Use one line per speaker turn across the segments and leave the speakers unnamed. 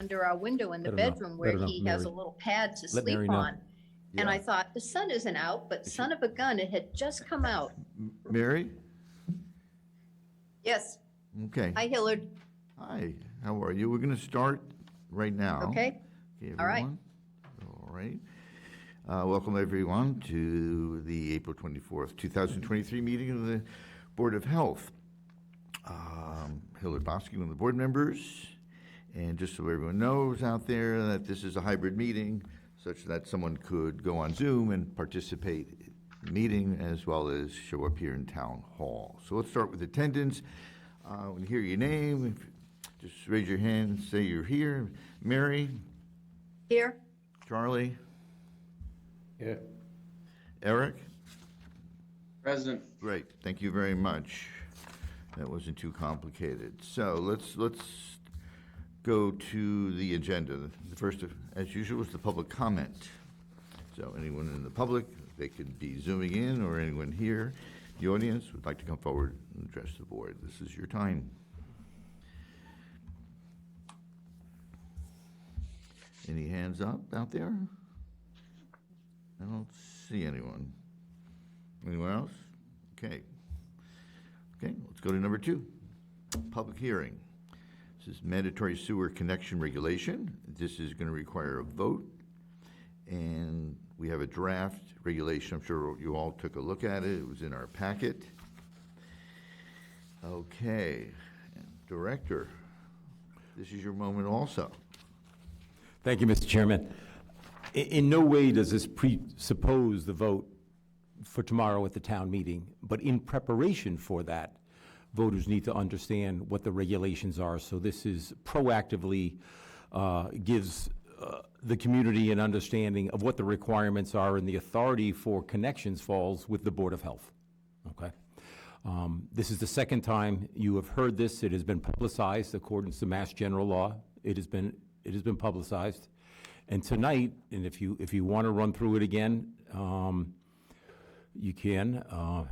under our window in the bedroom where he has a little pad to sleep on. And I thought, the sun isn't out, but son of a gun, it had just come out.
Mary?
Yes.
Okay.
Hi, Hillard.
Hi, how are you? We're going to start right now.
Okay. All right.
All right. Welcome, everyone, to the April 24th, 2023 meeting of the Board of Health. Hillard Bosky, one of the board members. And just so everyone knows out there that this is a hybrid meeting, such that someone could go on Zoom and participate in the meeting as well as show up here in Town Hall. So let's start with attendance. When you hear your name, just raise your hand and say you're here. Mary?
Here.
Charlie?
Yeah.
Eric?
Present.
Great, thank you very much. That wasn't too complicated. So let's go to the agenda. The first, as usual, is the public comment. So anyone in the public, they could be zooming in, or anyone here, the audience, would like to come forward and address the board. This is your time. Any hands up out there? I don't see anyone. Anyone else? Okay. Okay, let's go to number 2, public hearing. This is mandatory sewer connection regulation. This is going to require a vote, and we have a draft regulation. I'm sure you all took a look at it. It was in our packet. Okay, Director, this is your moment also.
Thank you, Mr. Chairman. In no way does this presuppose the vote for tomorrow at the town meeting, but in preparation for that, voters need to understand what the regulations are. So this is proactively gives the community an understanding of what the requirements are, and the authority for connections falls with the Board of Health. Okay. This is the second time you have heard this. It has been publicized according to Mass General Law. It has been publicized. And tonight, and if you want to run through it again, you can.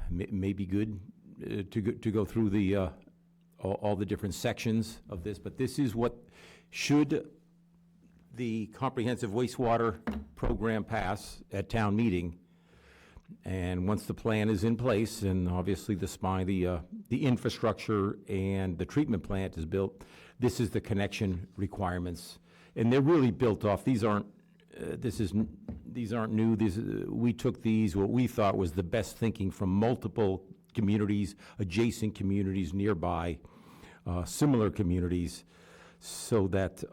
May be good to go through the all the different sections of this. But this is what, should the comprehensive wastewater program pass at town meeting, and once the plan is in place, and obviously the infrastructure and the treatment plant is built, this is the connection requirements. And they're really built off. These aren't new. We took these, what we thought was the best thinking from multiple communities, adjacent communities nearby, similar communities, so that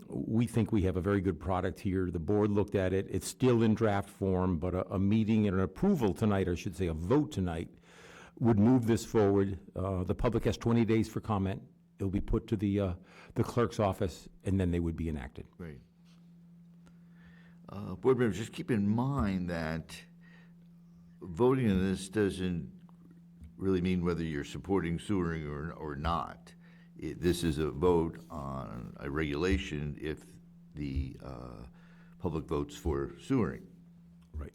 we think we have a very good product here. The board looked at it. It's still in draft form, but a meeting and an approval tonight, or I should say a vote tonight, would move this forward. The public has 20 days for comment. It'll be put to the clerk's office, and then they would be enacted.
Great. Board members, just keep in mind that voting on this doesn't really mean whether you're supporting sewering or not. This is a vote on a regulation if the public votes for sewering.
Right.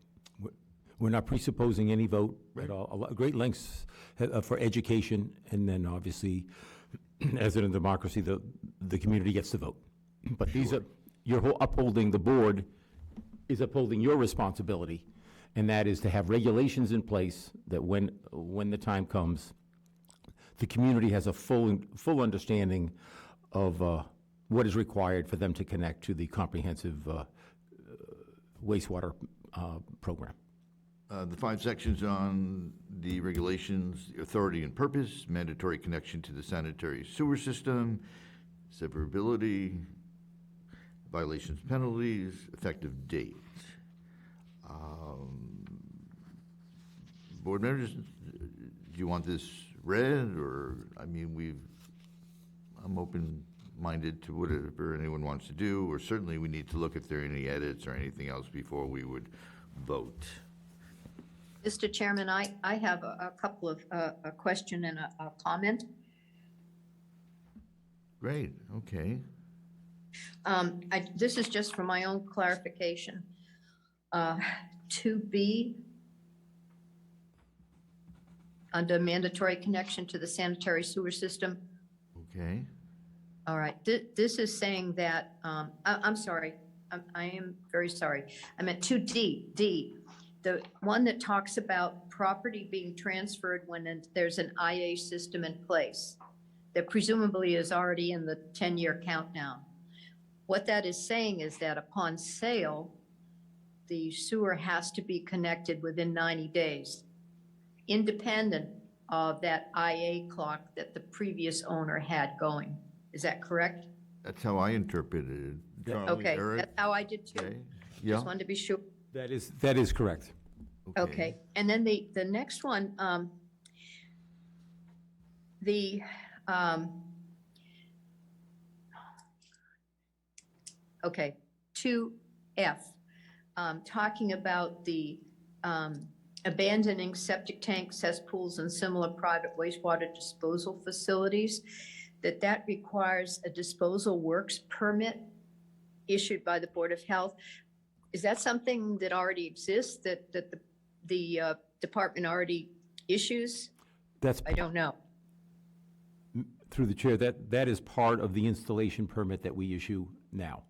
We're not presupposing any vote at all. Great lengths for education, and then obviously, as in a democracy, the community gets to vote. But sure. These are, you're upholding, the board is upholding your responsibility, and that is to have regulations in place that when the time comes, the community has a full understanding of what is required for them to connect to the comprehensive wastewater program.
The 5 sections on the regulations: authority and purpose, mandatory connection to the sanitary sewer system, severability, violations, penalties, effective date. Board members, do you want this read, or, I mean, I'm open-minded to whatever anyone wants to do, or certainly we need to look if there are any edits or anything else before we would vote.
Mr. Chairman, I have a couple of a question and a comment.
Great, okay.
This is just for my own clarification. 2B, under mandatory connection to the sanitary sewer system.
Okay.
All right, this is saying that, I'm sorry, I am very sorry. I meant 2D, the one that talks about property being transferred when there's an IA system in place that presumably is already in the 10-year countdown. What that is saying is that upon sale, the sewer has to be connected within 90 days, independent of that IA clock that the previous owner had going. Is that correct?
That's how I interpreted it. Charlie,
Okay,
Eric?
that's how I did too.
Okay. Yeah,
Just wanted to be sure.
That is correct.
Okay, and then the next one, okay, 2F, talking about the abandoning septic tanks, cesspools, and similar private wastewater disposal facilities, that requires a disposal works permit issued by the Board of Health. Is that something that already exists, that the department already issues? I don't know.
Through the chair, that is part of the installation permit that we issue now.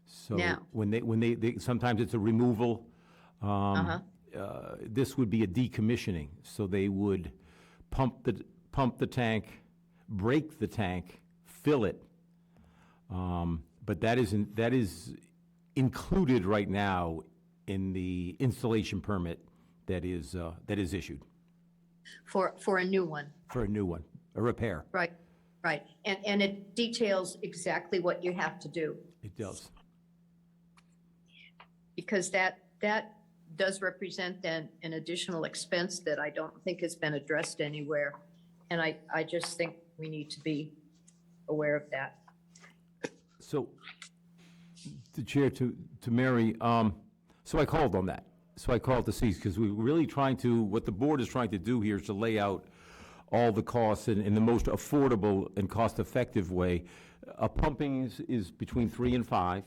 So
Now.
when they sometimes it's a removal. This would be a decommissioning. So they would pump the tank, break the tank, fill it. But that is included right now in the installation permit that is issued
For a new one.
for a new one, a repair.
Right, right. And it details exactly what you have to do,
It does.
because that does represent then an additional expense that I don't think has been addressed anywhere. And I just think we need to be aware of that.
So, the chair, to Mary, so I called on that. So I called to see, because we're really what the board is trying to do here is to lay out all the costs in the most affordable and cost-effective way. Pumping is between 3 and 5,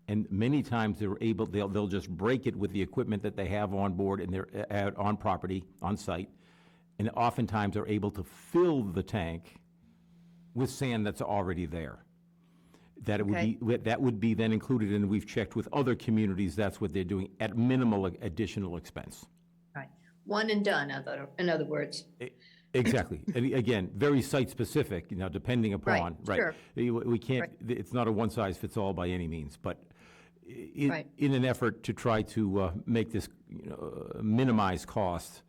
and many times they'll just break it with the equipment that they have on board and they're on property, on site, and oftentimes they're able to fill the tank with sand that's already there. That would be then included, and we've checked with other communities, that's what they're doing at minimal additional expense.
Right. One and done, in other words.
Exactly. And again, very site-specific, depending upon.
Right, sure.
We can't, it's not a one-size-fits-all by any means, but in an effort to try to make this, minimize cost,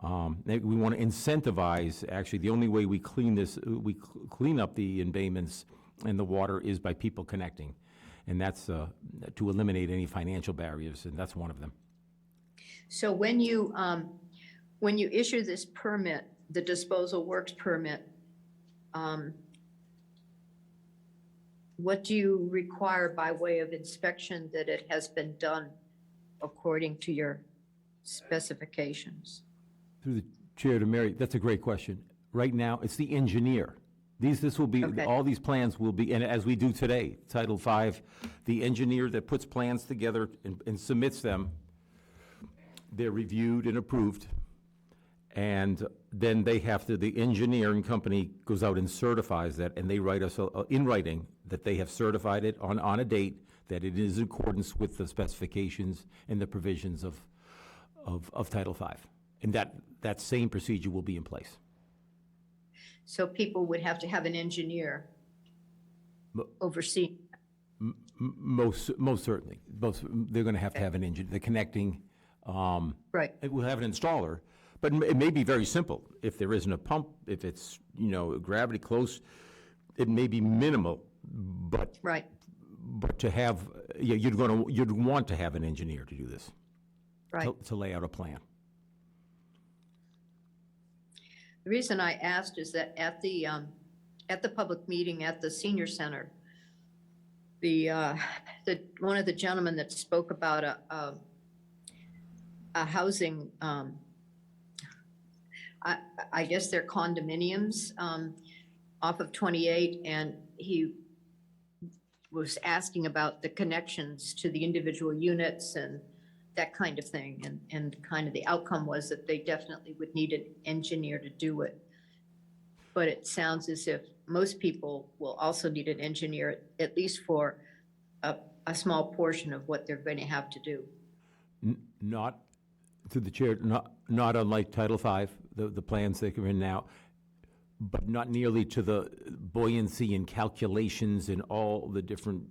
we want to incentivize, actually, the only way we clean up the embayments and the water is by people connecting. And that's to eliminate any financial barriers, and that's one of them.
So when you issue this permit, the disposal works permit, what do you require by way of inspection that it has been done according to your specifications?
Through the chair to Mary, that's a great question. Right now, it's the engineer. This will be, all these plans will be, and as we do today, Title V, the engineer that puts plans together and submits them, they're reviewed and approved, and then the engineering company goes out and certifies that, and they write us in writing that they have certified it on a date, that it is in accordance with the specifications and the provisions of Title V. And that same procedure will be in place.
So people would have to have an engineer oversee.
Most certainly. They're going to have an engineer. The connecting.
Right.
We'll have an installer, but it may be very simple. If there isn't a pump, if it's gravity close, it may be minimal. But
right.
But to have, you'd want to have an engineer to do this.
Right.
To lay out a plan.
The reason I asked is that at the public meeting at the senior center, one of the gentlemen that spoke about a housing, I guess they're condominiums off of 28, and he was asking about the connections to the individual units and that kind of thing. And kind of the outcome was that they definitely would need an engineer to do it. But it sounds as if most people will also need an engineer, at least for a small portion of what they're going to have to do.
Not, through the chair, not unlike Title V, the plans that are in now, but not nearly to the buoyancy and calculations and all the different,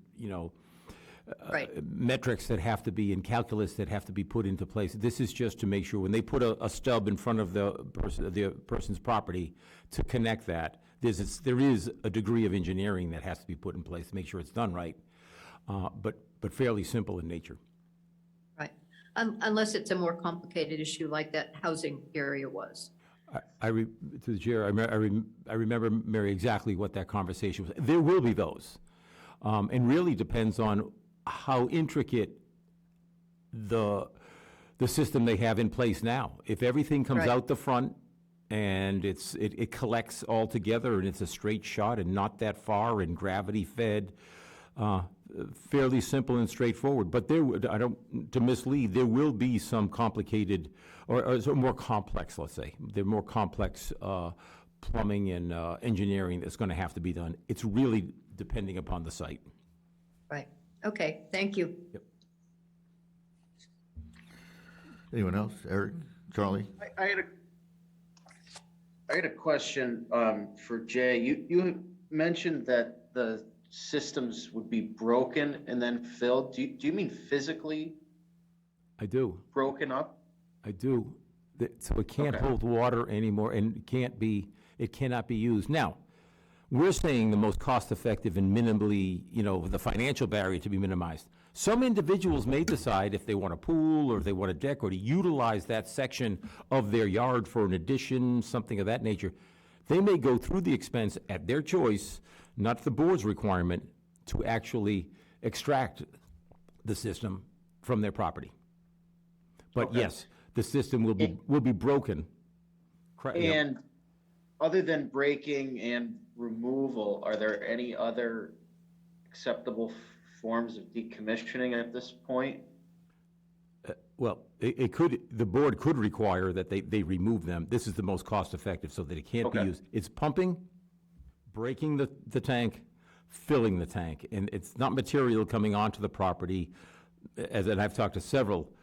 Right,
metrics that have to be in calculus that have to be put into place. This is just to make sure when they put a stub in front of the person's property to connect that, there is a degree of engineering that has to be put in place to make sure it's done right, but fairly simple in nature.
right. Unless it's a more complicated issue like that housing area was.
To the chair, I remember, Mary, exactly what that conversation was. There will be those, and really depends on how intricate the system they have in place now. If everything comes
Right.
out the front and it collects all together and it's a straight shot and not that far and gravity fed, fairly simple and straightforward. But to mislead, there will be some complicated or more complex, let's say. They're more complex plumbing and engineering that's going to have to be done. It's really depending upon the site.
Right, okay, thank you.
Yep.
Anyone else? Eric? Charlie?
I had a question for Jay. You mentioned that the systems would be broken and then filled. Do you mean physically
I do.
broken up?
I do. So it can't
Okay.
hold water anymore and it cannot be used. Now, we're saying the most cost-effective and minimally, the financial barrier to be minimized. Some individuals may decide if they want a pool or if they want a deck or to utilize that section of their yard for an addition, something of that nature. They may go through the expense at their choice, not the board's requirement, to actually extract the system from their property. But
Okay.
yes, the system will be broken.
And other than breaking and removal, are there any other acceptable forms of decommissioning at this point?
Well, the board could require that they remove them. This is the most cost-effective so that it can't be
Okay.
used. It's pumping, breaking the tank, filling the tank, and it's not material coming onto the property. And I've talked to several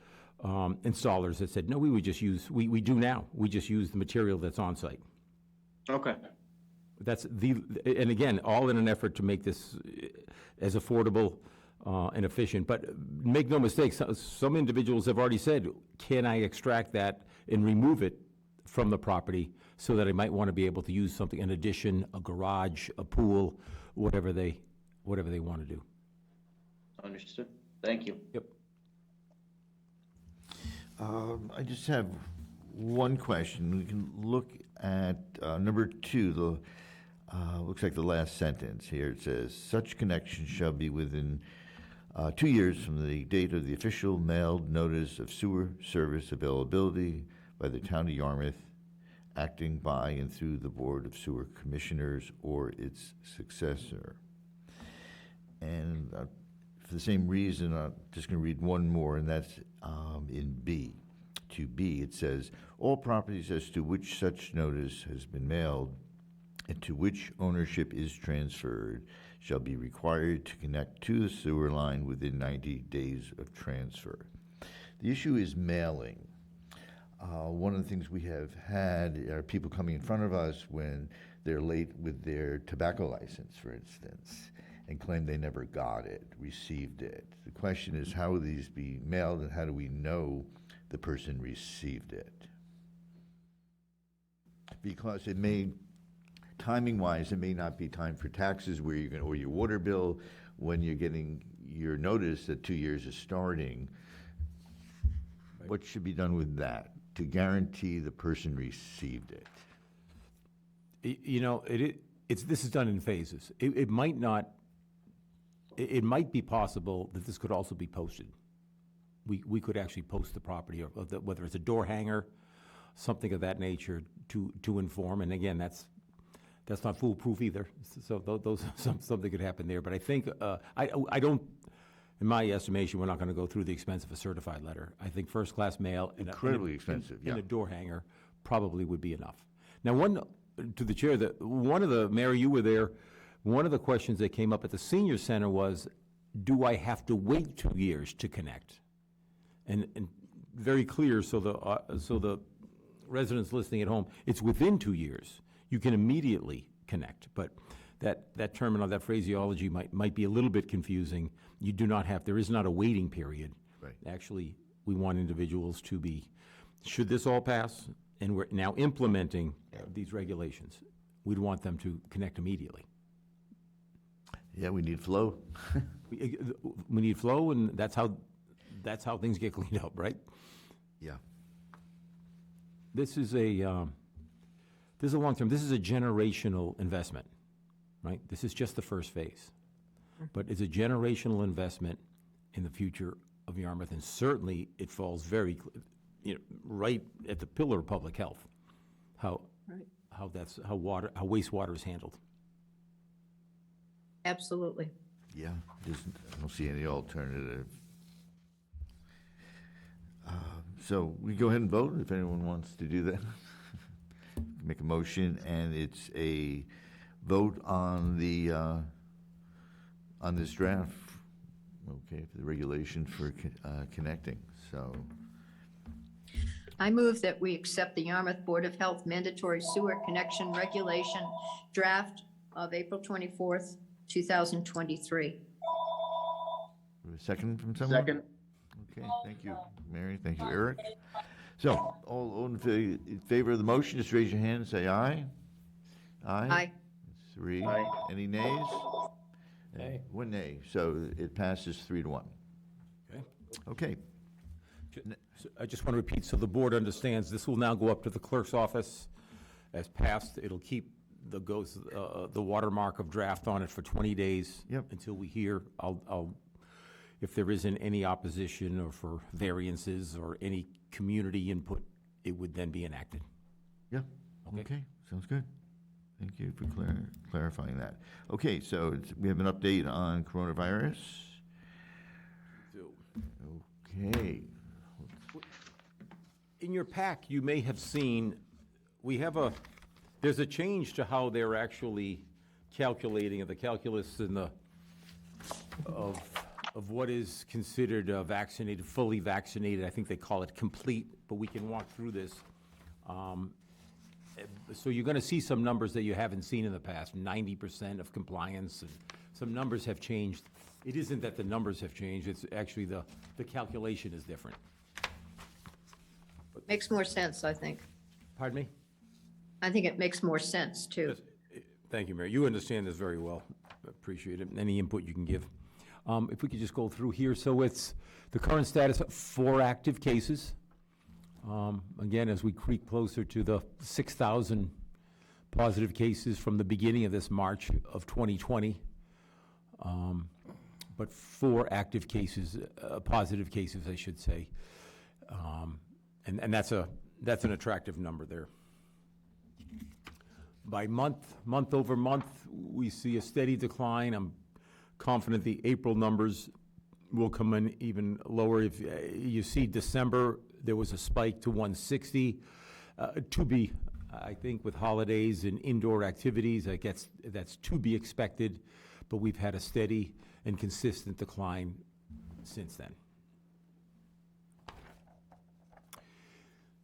installers that said, no, we do now. We just use the material that's on site.
Okay.
And again, all in an effort to make this as affordable and efficient. But make no mistake, some individuals have already said, can I extract that and remove it from the property so that I might want to be able to use something, an addition, a garage, a pool, whatever they want to do.
Understood. Thank you.
Yep.
I just have one question. We can look at number 2, looks like the last sentence here. It says, such connection shall be within 2 years from the date of the official mailed notice of sewer service availability by the town of Yarmouth, acting by and through the Board of Sewer Commissioners or its successor. And for the same reason, I'm just going to read one more, and that's in B. To B, it says, all properties as to which such notice has been mailed and to which ownership is transferred shall be required to connect to the sewer line within 90 days of transfer. The issue is mailing. One of the things we have had are people coming in front of us when they're late with their tobacco license, for instance, and claim they never got it, received it. The question is, how will these be mailed and how do we know the person received it? Because it may, timing-wise, it may not be time for taxes where you're going or your water bill when you're getting your notice that 2 years is starting. Right. What should be done with that to guarantee the person received it?
This is done in phases. It might not. It might be possible that this could also be posted. We could actually post the property, or whether it's a door hanger, something of that nature, to inform. And again, that's not foolproof either. So something could happen there. But I think I don't. In my estimation, we're not going to go through the expense of a certified letter. I think first-class mail and
Incredibly expensive,
and
yeah.
a door hanger probably would be enough. Now, one to the chair, that one of the, Mary, you were there, one of the questions that came up at the senior center was, do I have to wait 2 years to connect? And very clear, so the residents listening at home, it's within 2 years. You can immediately connect, but that terminology, that phraseology might be a little bit confusing. You do not have, there is not a waiting period.
Right.
Actually, we want individuals to be, should this all pass, and we're now implementing these regulations, we'd want them to connect immediately.
Yeah, we need flow.
We need flow, and that's how things get cleaned up, right?
Yeah.
This is a long-term, this is a generational investment, right? This is just the first phase. But it's a generational investment in the future of Yarmouth, and certainly it falls very, right at the pillar of public health, how wastewater is handled.
Absolutely.
Yeah, I don't see any alternative. So we go ahead and vote if anyone wants to do that. Make a motion, and it's a vote on the, on this draft, okay, for the regulation for connecting, so.
I move that we accept the Yarmouth Board of Health mandatory sewer connection regulation draft of April 24th, 2023.
A second from someone?
Second?
Okay, thank you, Mary, thank you, Eric. So, all in favor of the motion, just raise your hand and say aye.
Aye.
3.
Aye.
Any nays?
Nay.
1 nay, so it passes 3-1.
Okay.
Okay,
So I just want to repeat, so the board understands, this will now go up to the clerk's office as passed. It'll keep the watermark of draft on it for 20 days.
Yep.
Until we hear, if there isn't any opposition or for variances or any community input, it would then be enacted.
yeah,
Okay.
okay, sounds good. Thank you for clarifying that. Okay, so we have an update on coronavirus. Okay,
In your pack, you may have seen, there's a change to how they're actually calculating, the calculus of what is considered vaccinated, fully vaccinated. I think they call it complete, but we can walk through this. So you're going to see some numbers that you haven't seen in the past, 90% of compliance, and some numbers have changed. It isn't that the numbers have changed, it's actually the calculation is different.
Makes more sense, I think.
Pardon me?
I think it makes more sense, too.
Yes. Thank you, Mayor. You understand this very well. Appreciate it. Any input you can give. If we could just go through here. So it's the current status of 4 active cases. Again, as we creep closer to the 6,000 positive cases from the beginning of this March of 2020. But 4 active cases, positive cases, I should say. And that's an attractive number there. By month over month, we see a steady decline. I'm confident the April numbers will come in even lower. If you see December, there was a spike to 160. To be, I think, with holidays and indoor activities, that's to be expected, but we've had a steady and consistent decline since then.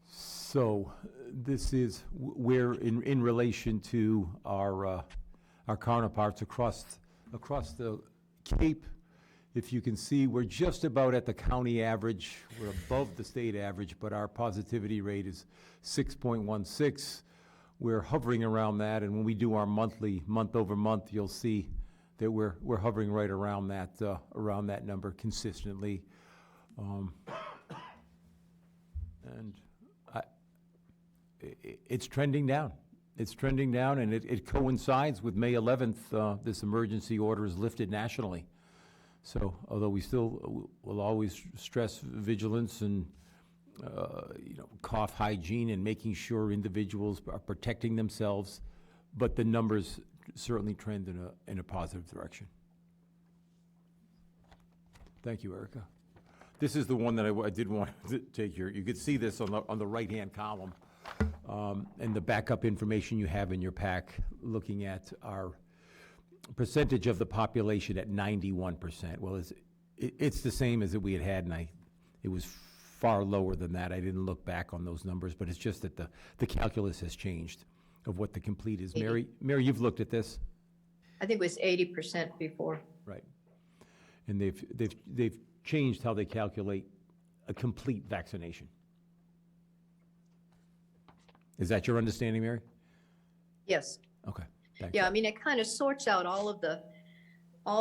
So this is where, in relation to our counterparts across the Cape, if you can see, we're just about at the county average. We're above the state average, but our positivity rate is 6.16. We're hovering around that, and when we do our monthly, month over month, you'll see that we're hovering right around that number consistently. And it's trending down. It's trending down, and it coincides with May 11th. This emergency order is lifted nationally. So, although we still will always stress vigilance and cough hygiene and making sure individuals are protecting themselves, but the numbers certainly trend in a positive direction. Thank you, Erica. This is the one that I did want to take here. You could see this on the right-hand column. And the backup information you have in your pack, looking at our percentage of the population at 91%. Well, it's the same as that we had, and it was far lower than that. I didn't look back on those numbers, but it's just that the calculus has changed of what the complete is. Mary, you've looked at this?
I think it was 80% before.
Right. And they've changed how they calculate a complete vaccination. Is that your understanding, Mary?
Yes.
Okay, thanks.
Yeah, I mean, it kind of sorts out all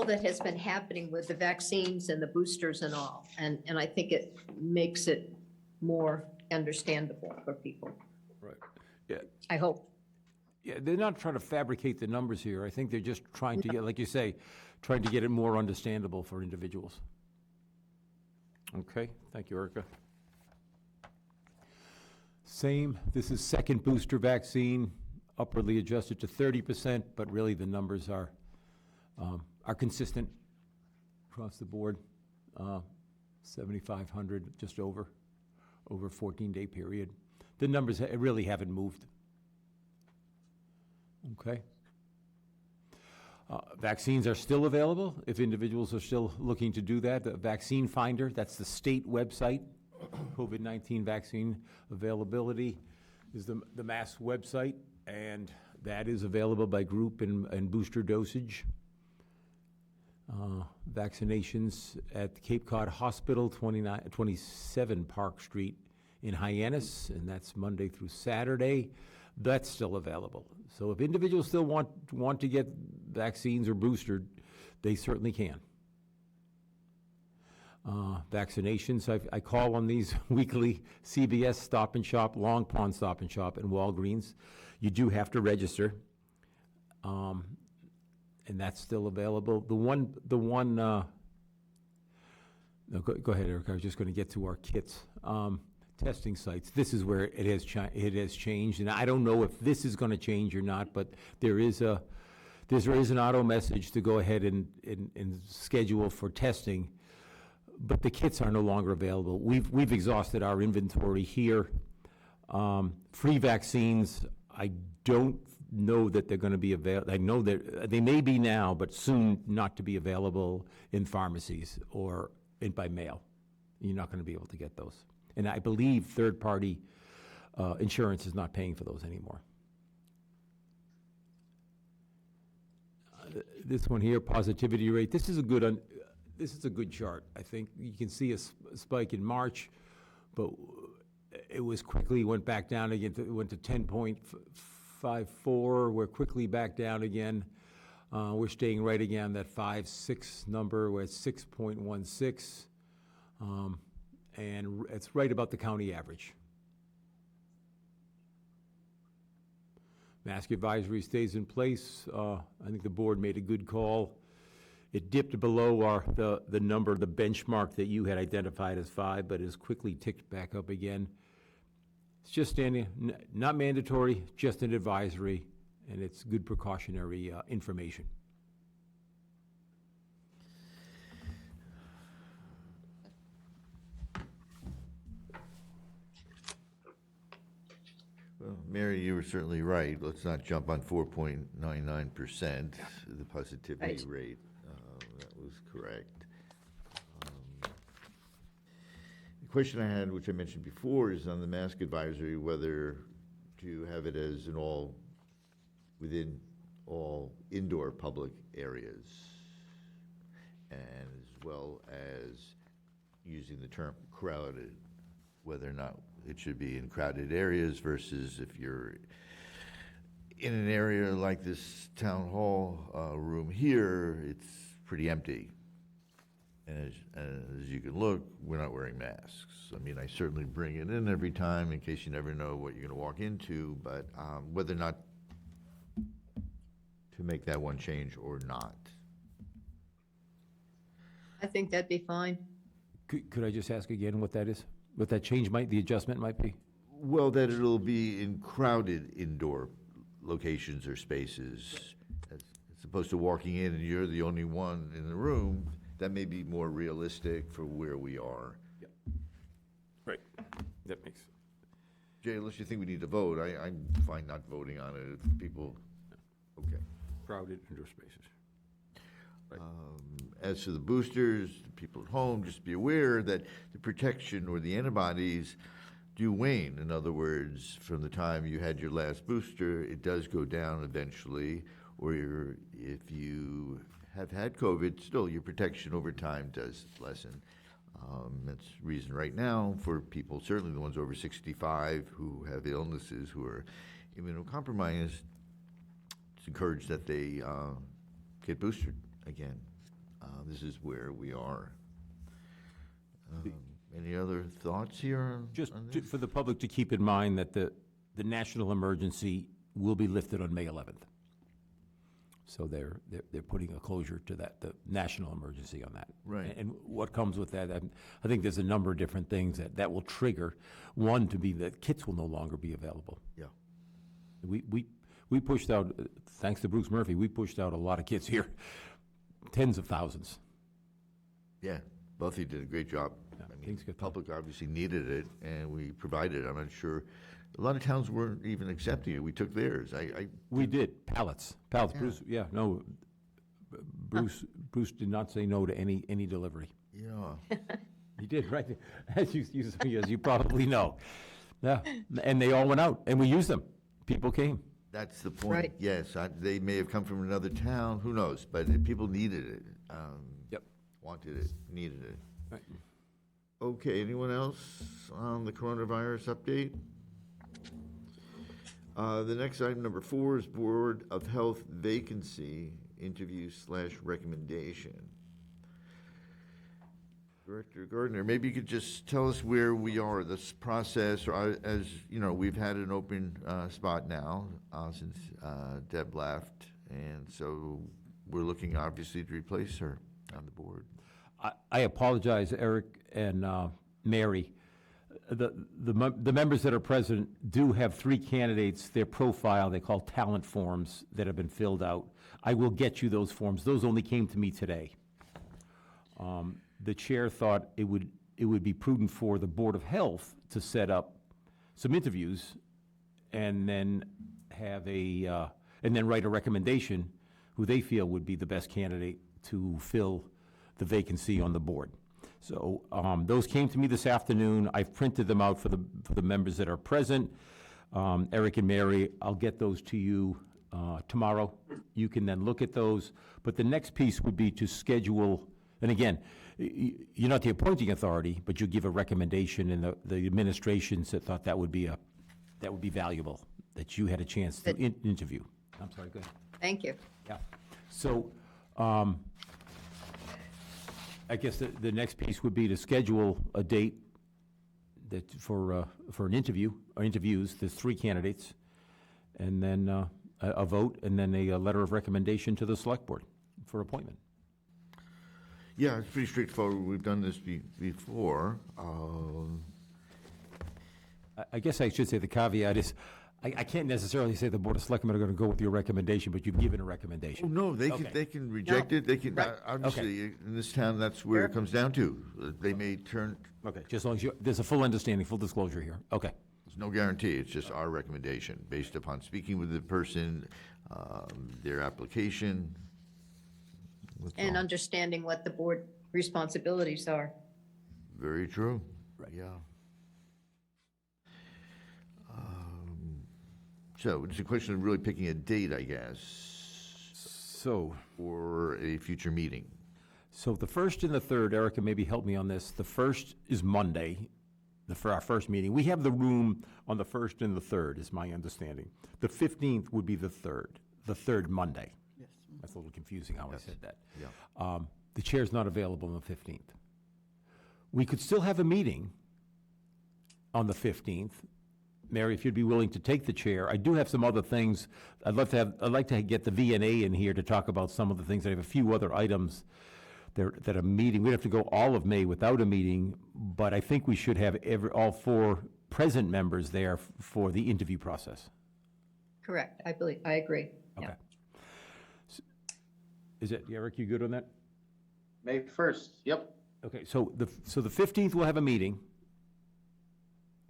that has been happening with the vaccines and the boosters and all. And I think it makes it more understandable for people.
Right. Yeah.
I hope.
Yeah, they're not trying to fabricate the numbers here. I think they're just trying to get, like you say, trying to get it more understandable for individuals. Okay, thank you, Erica. Same, this is second booster vaccine, upwardly adjusted to 30%, but really the numbers are consistent across the board. 7,500, just over a 14-day period. The numbers really haven't moved. Okay. Vaccines are still available if individuals are still looking to do that. The Vaccine Finder, that's the state website. COVID-19 vaccine availability is the Mass website, and that is available by group and booster dosage. Vaccinations at Cape Cod Hospital, 27 Park Street in Hyannis, and that's Monday through Saturday. That's still available. So if individuals still want to get vaccines or boosted, they certainly can. Vaccinations, I call on these weekly: CVS Stop and Shop, Long Pond Stop and Shop, and Walgreens. You do have to register, and that's still available. No, go ahead, Eric. I was just going to get to our kits. Testing sites. This is where it has changed, and I don't know if this is going to change or not. But there is an auto message to go ahead and schedule for testing. But the kits are no longer available. We've exhausted our inventory here. Free vaccines, I don't know that they're going to be available. I know that they may be now, but soon not to be available in pharmacies or by mail. You're not going to be able to get those. And I believe third-party insurance is not paying for those anymore. This one here, positivity rate. This is a good chart. I think you can see a spike in March, but it was quickly went back down again. It went to 10.54. We're quickly back down again. We're staying right again that 5.6 number. We're at 6.16. And it's right about the county average. Mask advisory stays in place. I think the board made a good call. It dipped below the number, the benchmark that you had identified as 5, but has quickly ticked back up again. It's just standing, not mandatory, just an advisory, and it's good precautionary information.
Well, Mary, you were certainly right. Let's not jump on 4.99%, the positivity rate. That was correct. The question I had, which I mentioned before, is on the mask advisory, whether to have it as within all indoor public areas, and as well as using the term crowded, whether or not it should be in crowded areas versus if you're in an area like this town hall room here, it's pretty empty. And as you can look, we're not wearing masks. I mean, I certainly bring it in every time in case you never know what you're going to walk into, but whether or not to make that one change or not.
I think that'd be fine.
Could I just ask again what that is? What that change the adjustment might be?
Well, that it'll be in crowded indoor locations or spaces, as opposed to walking in and you're the only one in the room. That may be more realistic for where we are.
Right. That makes.
Jay, unless you think we need to vote, I'm fine not voting on it if people, okay.
Crowded indoor spaces.
As for the boosters, people at home, just be aware that the protection or the antibodies do wane. In other words, from the time you had your last booster, it does go down eventually, or if you have had COVID, still your protection over time does lessen. That's the reason right now for people, certainly the ones over 65 who have illnesses, who are immunocompromised, it's encouraged that they get boosted again. This is where we are. Any other thoughts here
Just
on this?
for the public to keep in mind that the national emergency will be lifted on May 11th. So they're putting a closure to that, the national emergency on that.
Right.
And what comes with that, I think there's a number of different things that will trigger. One, to be that kits will no longer be available.
Yeah.
We pushed out, thanks to Bruce Murphy, we pushed out a lot of kits here, tens of thousands.
Yeah, both of you did a great job.
Yeah,
I mean,
things
the
get
public obviously needed it, and we provided it. I'm not sure, a lot of towns weren't even accepting it. We took theirs.
We did, pallets,
Yeah.
Bruce, yeah, no, Bruce did not say no to any delivery.
Yeah,
He did, right, as you probably know. Yeah, and they all went out, and we used them. People came.
that's the point.
Right.
Yes, they may have come from another town, who knows, but people needed it.
Yep.
Wanted it, needed it.
Right.
Okay, anyone else on the coronavirus update? The next item, number 4, is Board of Health vacancy, interview/recommendation. Director Gardner, maybe you could just tell us where we are in this process, or as, you know, we've had an open spot now since Deb left, and so we're looking obviously to replace her on the board.
I apologize, Eric and Mary. The members that are present do have 3 candidates, their profile, they call talent forms, that have been filled out. I will get you those forms. Those only came to me today. The chair thought it would be prudent for the Board of Health to set up some interviews and then have and then write a recommendation who they feel would be the best candidate to fill the vacancy on the board. So those came to me this afternoon. I've printed them out for the members that are present. Eric and Mary, I'll get those to you tomorrow. You can then look at those. But the next piece would be to schedule, and again, you're not the appointing authority, but you give a recommendation, and the administrations that thought that would be valuable, that you had a chance to interview. I'm sorry, go ahead.
Thank you.
Yeah. So, I guess the next piece would be to schedule a date that for an interview, or interviews. There's 3 candidates, and then a vote, and then a letter of recommendation to the select board for appointment.
Yeah, it's pretty straightforward. We've done this before.
I guess I should say the caveat is, I can't necessarily say the Board of Selectmen are going to go with your recommendation, but you've given a
Oh,
recommendation.
no, they
Okay.
can reject it. They can,
Right.
obviously, in this town, that's where it comes down to. They may turn,
Okay, just as long as there's a full understanding, full disclosure here. Okay.
there's no guarantee. It's just our recommendation based upon speaking with the person, their application. That's
And
all.
understanding what the board responsibilities are.
Very true.
Right.
Yeah. So it's a question of really picking a date, I guess,
So,
for a future meeting.
So the 1st and the 3rd, Erica, maybe help me on this. The 1st is Monday, for our first meeting. We have the room on the 1st and the 3rd, is my understanding. The 15th would be the 3rd Monday. Yes. That's a little confusing how I said that.
Yeah.
The chair's not available on the 15th. We could still have a meeting on the 15th. Mary, if you'd be willing to take the chair. I do have some other things. I'd like to get the V&A in here to talk about some of the things. I have a few other items that are meeting. We'd have to go all of May without a meeting, but I think we should have all 4 present members there for the interview process.
Correct. I agree. Yeah.
Okay. Is it, Eric, you good on that?
May 1st, yep.
Okay, so the 15th we'll have a meeting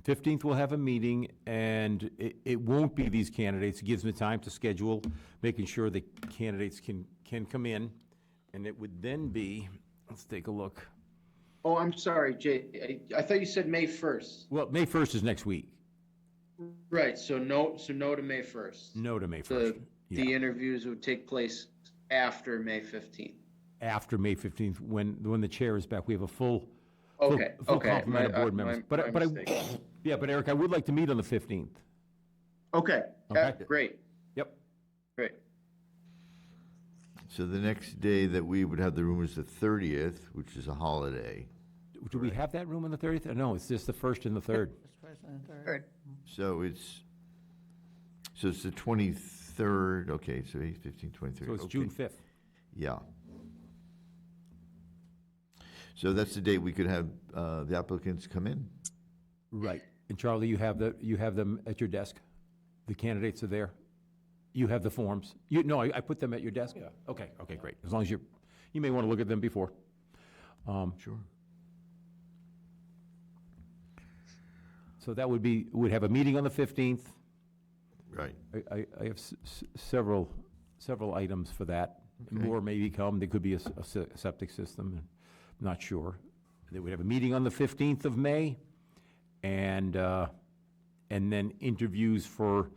15th we'll have a meeting, and it won't be these candidates. It gives me time to schedule, making sure the candidates can come in. And it would then be, let's take a look.
Oh, I'm sorry, Jay. I thought you said May 1st.
Well, May 1st is next week.
Right, so no to May 1st.
No to May 1st.
The
Yeah.
interviews would take place after May 15th.
After May 15th, when the chair is back, we have a full
Okay,
full
okay.
complement of board members.
My
But
mistake.
yeah, but Eric, I would like to meet on the 15th.
Okay,
Okay.
great,
Yep.
great.
So the next day that we would have the room is the 30th, which is a holiday.
Do we have that room on the 30th? No, it's just the 1st and the 3rd.
Third.
So it's the 23rd, okay, so 8, 15, 23rd.
So it's
okay.
June 5th.
Yeah. So that's the date we could have the applicants come in?
Right. And Charlie, you have them at your desk? The candidates are there? You have the forms? No, I put them at your desk? Yeah. Okay, great. As long as you may want to look at them before.
Sure.
So that would have a meeting on the 15th.
Right.
I have several items for that.
Okay.
More may come. There could be a septic system. I'm not sure. They would have a meeting on the 15th of May, and then interviews for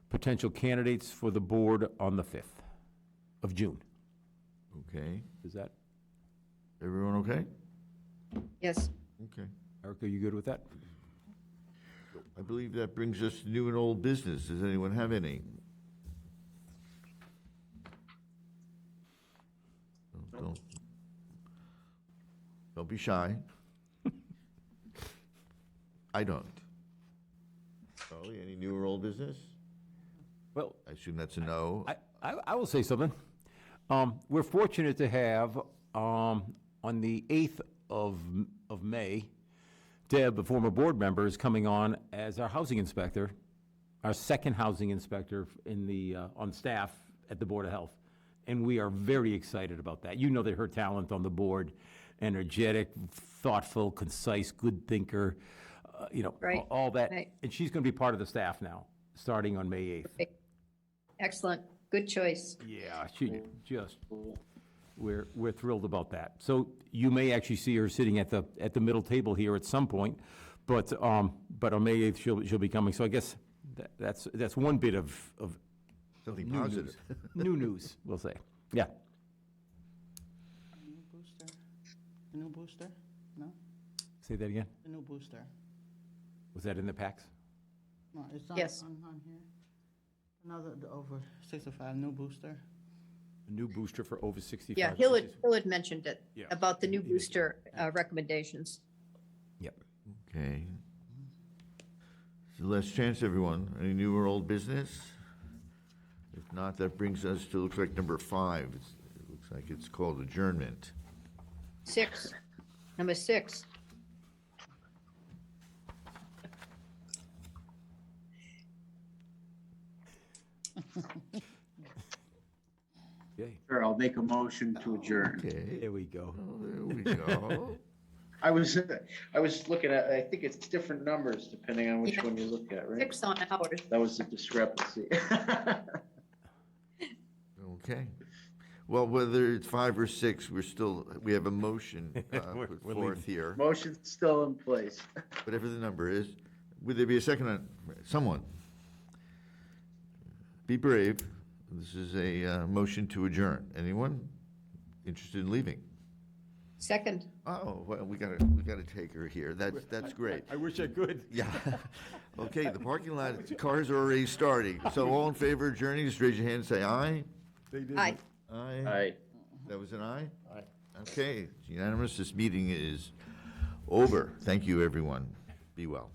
potential candidates for the board on the 5th of June.
Okay.
Is that,
Everyone okay?
Yes.
Okay.
Eric, are you good with that?
I believe that brings us to new and old business. Does anyone have any? Don't be shy. I don't. Charlie, any new or old business?
Well,
I assume that's a no.
I will say something. We're fortunate to have, on the 8th of May, Deb, the former board member, is coming on as our housing inspector, our second housing inspector on staff at the Board of Health. And we are very excited about that. You know that her talent on the board, energetic, thoughtful, concise, good thinker,
Right,
all that.
right.
And she's going to be part of the staff now, starting on May 8th.
Perfect. Excellent. Good choice.
Yeah, we're thrilled about that. So you may actually see her sitting at the middle table here at some point, but on May 8th, she'll be coming. So I guess that's one bit of
Something
new
positive.
news. New news, we'll say. Yeah.
The new booster? No?
Say that again?
The new booster?
Was that in the packs?
No, it's not
Yes.
on here. Another, the over 65 new booster.
A new booster for over 65.
Yeah, Hill had mentioned it,
Yeah.
about the new booster recommendations.
Yep.
Okay. So last chance, everyone. Any new or old business? If not, that brings us to, looks like number 5. It looks like it's called adjournment.
6, number 6.
Okay,
Sure, I'll make a motion to adjourn.
Okay.
there we go.
Oh, there we go.
I was looking at, I think it's different numbers depending on which
Yeah.
one you look at, right?
6 on ours.
That was the discrepancy.
Okay. Well, whether it's 5 or 6, we have a motion put
we're
forth here.
Motion's still in place.
Whatever the number is. Would there be a second on, someone? Be brave. This is a motion to adjourn. Anyone interested in leaving?
Second.
Oh, well, we gotta take her here. That's great.
I wish I could.
Yeah. Okay, the parking lot, the cars are already starting. So all in favor of adjourning, just raise your hand and say aye.
Aye.
Aye.
Aye.
That was an aye? Aye. Okay, it's unanimous. This meeting is over. Thank you, everyone. Be well.